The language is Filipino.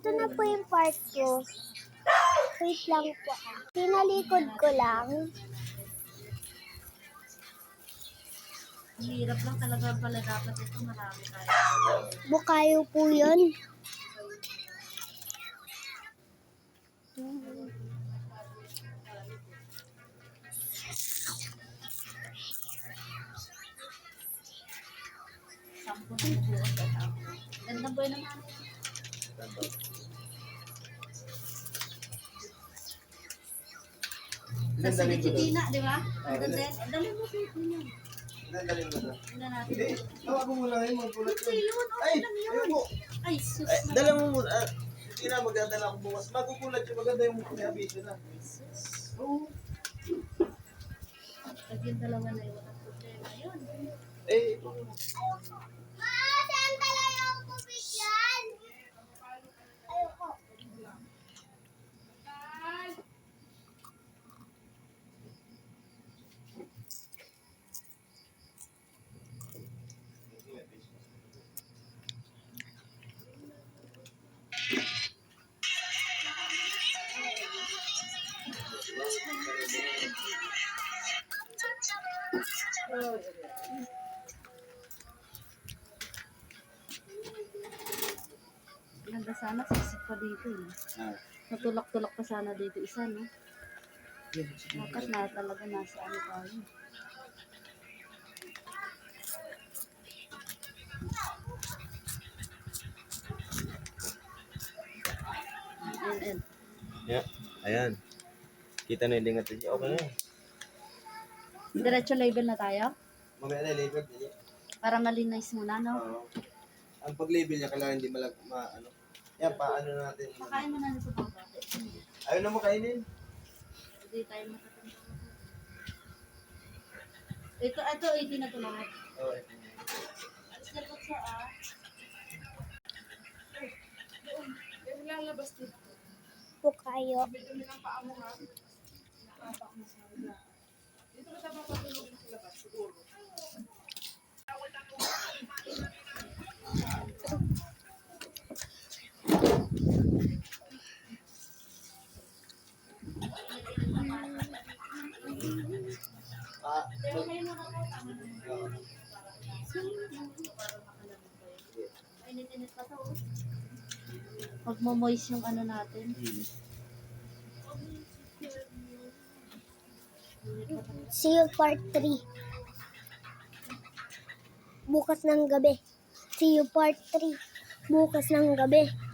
Ito na po yung part ko. Wait lang po. Tinalikod ko lang. Hirap lang talaga pala dapat ito. Marami tayo. Bukayo po yun. Sampo na bubukas at ako. Ganda boy naman. Sa Sinichitina, di ba? Ang ganda. Dali mo sa ito niya. Dalhin mo doon. Tingnan natin. Hindi, tawa ko muna ngayon, magbulat Hindi yun. Okay lang yun. ayoko. Ay, sus. Ay, dala mo muna. Hindi na, magdadala ako bukas. Magugulat yung maganda yung may abiso na. Sus. Oo. Pag yung dalawa na yun, ang problema yun. Eh, Ma, saan talaga ako pupigyan? Ayoko. Ganda sana, sisip pa dito eh. Natulak-tulak pa sana dito isa, no? Dapat na talaga nasa ano tayo. And. yeah. Ayan. Kita na yung lingat niya. Okay na. Diretso label na tayo? Mamaya na, label niya. Para malinis muna, no? Oo. Ang pag-label niya, kailangan hindi ano. Yan, paano natin. Makain mo na nito mga bata. Ayaw na mo kainin. Hindi tayo matatanda. Ito, 80 na ito lahat. Oo. Alis na po siya, ah. Lalabas dito. Bukayo. Dito ka sa papatulog sa labas, siguro. Init-init pa to. Magmo-moist yung ano natin. See you part 3. Bukas ng gabi. See you part 3. Bukas ng gabi.